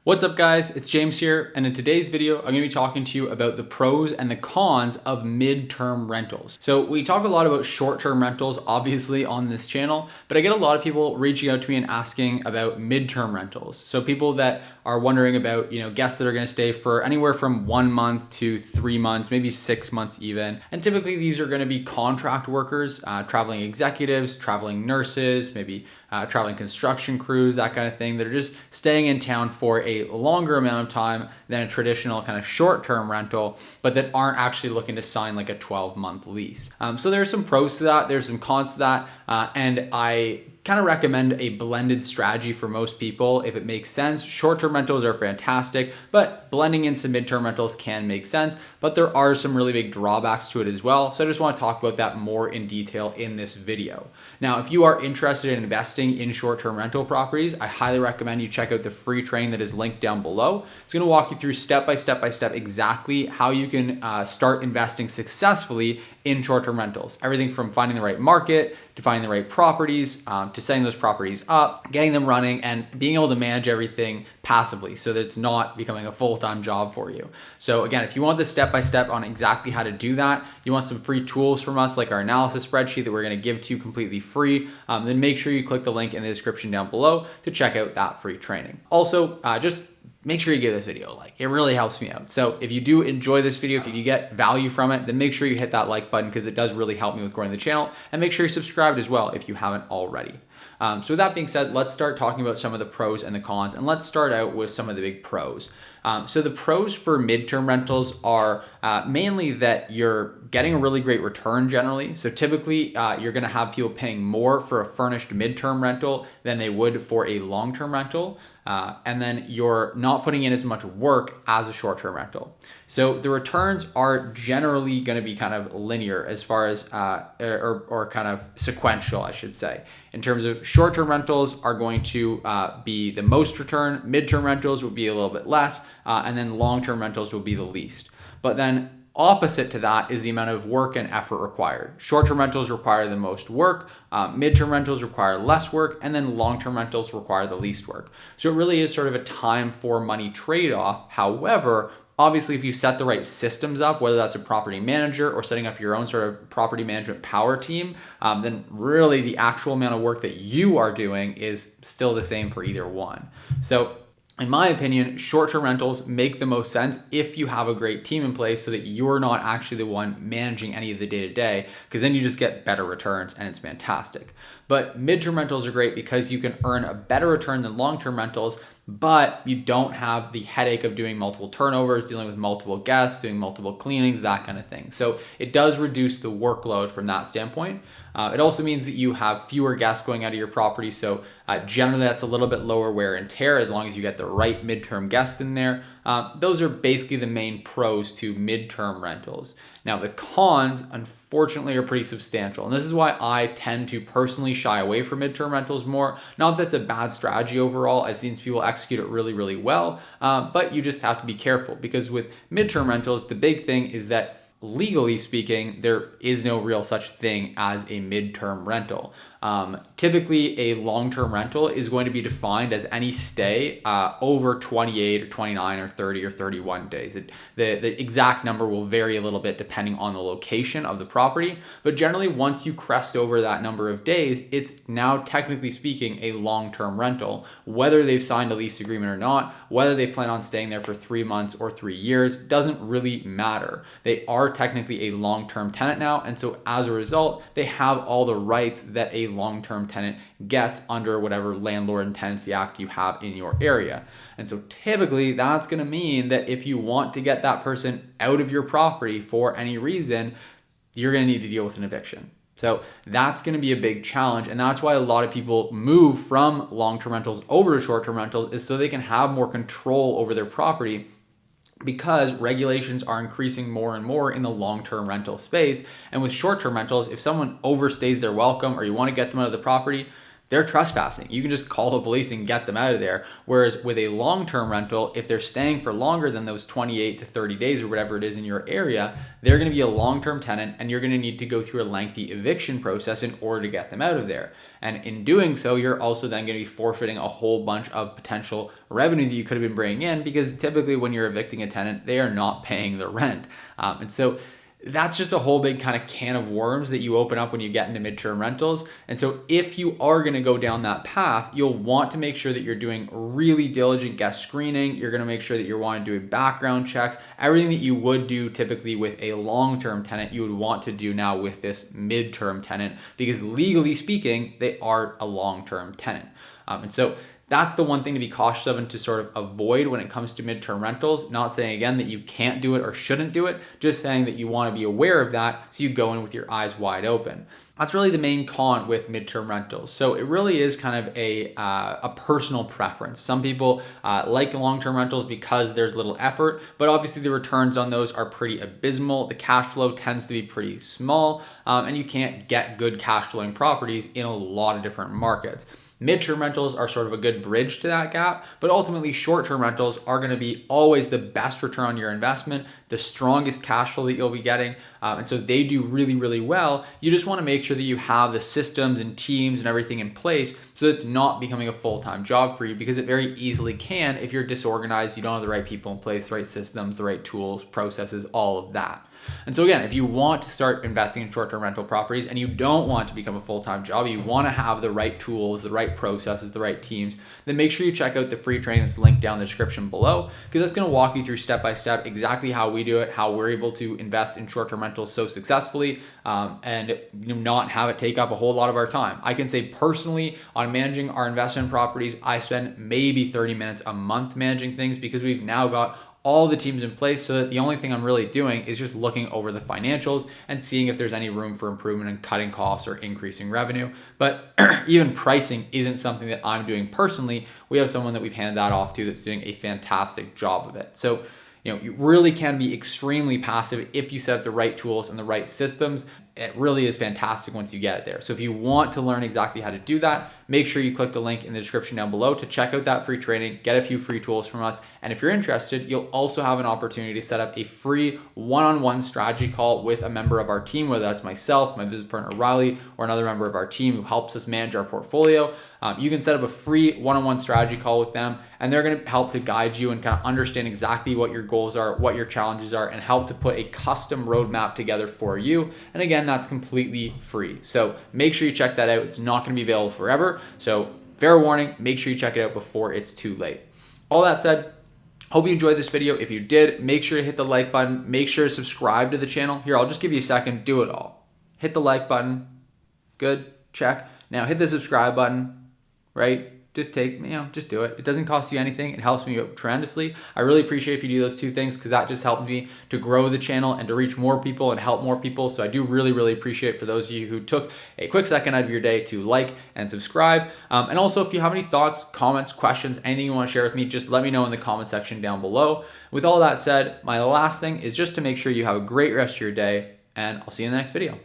What's up guys, it's James here, and in today's video, I'm going to be talking to you about the pros and the cons of mid-term rentals. So we talk a lot about short-term rentals, obviously on this channel, but I get a lot of people reaching out to me and asking about mid-term rentals. So people that are wondering about, guests that are going to stay for anywhere from 1 month to 3 months, maybe 6 months even. And typically these are going to be contract workers, traveling executives, traveling nurses, maybe traveling construction crews, that kind of thing, that are just staying in town for a longer amount of time than a traditional kind of short-term rental, but that aren't actually looking to sign like a 12-month lease. So there's some pros to that, there's some cons to that, and I kind of recommend a blended strategy for most people if it makes sense. Short-term rentals are fantastic, but blending in some mid-term rentals can make sense, but there are some really big drawbacks to it as well. So I just want to talk about that more in detail in this video. Now, if you are interested in investing in short-term rental properties, I highly recommend you check out the free training that is linked down below. It's going to walk you through step by step exactly how you can start investing successfully in short-term rentals. Everything from finding the right market to finding the right properties, to setting those properties up, getting them running, and being able to manage everything passively so that it's not becoming a full-time job for you. So again, if you want the step-by-step on exactly how to do that, you want some free tools from us like our analysis spreadsheet that we're going to give to you completely free, then make sure you click the link in the description down below to check out that free training. Also, just make sure you give this video a like. It really helps me out. So if you do enjoy this video, if you get value from it, then make sure you hit that like button because it does really help me with growing the channel, and make sure you're subscribed as well if you haven't already. So with that being said, let's start talking about some of the pros and the cons, and let's start out with some of the big pros. So the pros for midterm rentals are mainly that you're getting a really great return generally. So typically you're going to have people paying more for a furnished midterm rental than they would for a long-term rental. And then you're not putting in as much work as a short-term rental. So the returns are generally going to be kind of linear as far as, or kind of sequential, I should say. In terms of short-term rentals are going to be the most return, midterm rentals will be a little bit less, and then long-term rentals will be the least. But then opposite to that is the amount of work and effort required. Short-term rentals require the most work, midterm rentals require less work, and then long-term rentals require the least work. So it really is sort of a time for money trade-off. However, obviously, if you set the right systems up, whether that's a property manager or setting up your own sort of property management power team, then really the actual amount of work that you are doing is still the same for either one. So in my opinion, short-term rentals make the most sense if you have a great team in place so that you're not actually the one managing any of the day-to-day, because then you just get better returns and it's fantastic. But midterm rentals are great because you can earn a better return than long-term rentals, but you don't have the headache of doing multiple turnovers, dealing with multiple guests, doing multiple cleanings, that kind of thing. So it does reduce the workload from that standpoint. It also means that you have fewer guests going out of your property. So generally that's a little bit lower wear and tear as long as you get the right midterm guests in there. Those are basically the main pros to midterm rentals. Now the cons, unfortunately, are pretty substantial. And this is why I tend to personally shy away from midterm rentals more. Not that that's a bad strategy overall. I've seen people execute it really, really well. But you just have to be careful because with midterm rentals, the big thing is that legally speaking, there is no real such thing as a midterm rental. Typically, a long-term rental is going to be defined as any stay over 28 or 29 or 30 or 31 days. The exact number will vary a little bit depending on the location of the property, but generally once you crest over that number of days, it's now technically speaking a long-term rental. Whether they've signed a lease agreement or not, whether they plan on staying there for 3 months or 3 years, doesn't really matter. They are technically a long-term tenant now, and so as a result, they have all the rights that a long-term tenant gets under whatever landlord and tenancy act you have in your area. And so typically that's going to mean that if you want to get that person out of your property for any reason, you're going to need to deal with an eviction. So that's going to be a big challenge. And that's why a lot of people move from long-term rentals over to short-term rentals, is so they can have more control over their property, because regulations are increasing more and more in the long-term rental space. And with short-term rentals, if someone overstays their welcome or you want to get them out of the property, they're trespassing. You can just call the police and get them out of there. Whereas with a long-term rental, if they're staying for longer than those 28 to 30 days or whatever it is in your area, they're going to be a long-term tenant and you're going to need to go through a lengthy eviction process in order to get them out of there. And in doing so, you're also then going to be forfeiting a whole bunch of potential revenue that you could have been bringing in, because typically when you're evicting a tenant, they are not paying the rent. And so that's just a whole big kind of can of worms that you open up when you get into midterm rentals. And so if you are going to go down that path, you'll want to make sure that you're doing really diligent guest screening. You're going to make sure that you're wanting to do background checks. Everything that you would do typically with a long-term tenant, you would want to do now with this midterm tenant, because legally speaking, they are a long-term tenant. And so that's the one thing to be cautious of and to sort of avoid when it comes to midterm rentals. Not saying again that you can't do it or shouldn't do it, just saying that you want to be aware of that so you go in with your eyes wide open. That's really the main con with midterm rentals. So it really is kind of a personal preference. Some people like long-term rentals because there's little effort, but obviously the returns on those are pretty abysmal. The cash flow tends to be pretty small, and you can't get good cash flowing properties in a lot of different markets. Midterm rentals are sort of a good bridge to that gap, but ultimately short-term rentals are going to be always the best return on your investment, the strongest cash flow that you'll be getting. And so they do really, really well. You just want to make sure that you have the systems and teams and everything in place so that it's not becoming a full-time job for you, because it very easily can if you're disorganized, you don't have the right people in place, the right systems, the right tools, processes, all of that. And so again, if you want to start investing in short-term rental properties and you don't want to become a full-time job, you want to have the right tools, the right processes, the right teams, then make sure you check out the free training that's linked down in the description below, because that's going to walk you through step-by-step exactly how we do it, how we're able to invest in short-term rentals so successfully, and not have it take up a whole lot of our time. I can say personally, on managing our investment properties, I spend maybe 30 minutes a month managing things, because we've now got all the teams in place so that the only thing I'm really doing is just looking over the financials and seeing if there's any room for improvement and cutting costs or increasing revenue. But even pricing isn't something that I'm doing personally. We have someone that we've handed that off to that's doing a fantastic job of it. So, you really can be extremely passive if you set up the right tools and the right systems. It really is fantastic once you get it there. So if you want to learn exactly how to do that, make sure you click the link in the description down below to check out that free training, get a few free tools from us. And if you're interested, you'll also have an opportunity to set up a free one-on-one strategy call with a member of our team, whether that's myself, my business partner Riley, or another member of our team who helps us manage our portfolio. You can set up a free one-on-one strategy call with them, and they're going to help to guide you and kind of understand exactly what your goals are, what your challenges are, and help to put a custom roadmap together for you. And again, that's completely free. So make sure you check that out. It's not going to be available forever. So fair warning, make sure you check it out before it's too late. All that said, hope you enjoyed this video. If you did, make sure to hit the like button. Make sure to subscribe to the channel. Here, I'll just give you a second. Do it all. Hit the like button. Good. Check. Now hit the subscribe button. Right? Just just do it. It doesn't cost you anything. It helps me out tremendously. I really appreciate if you do those two things, because that just helps me to grow the channel and to reach more people and help more people. So I do really, really appreciate for those of you who took a quick second out of your day to like and subscribe. And also, if you have any thoughts, comments, questions, anything you want to share with me, just let me know in the comment section down below. With all that said, my last thing is just to make sure you have a great rest of your day, and I'll see you in the next video.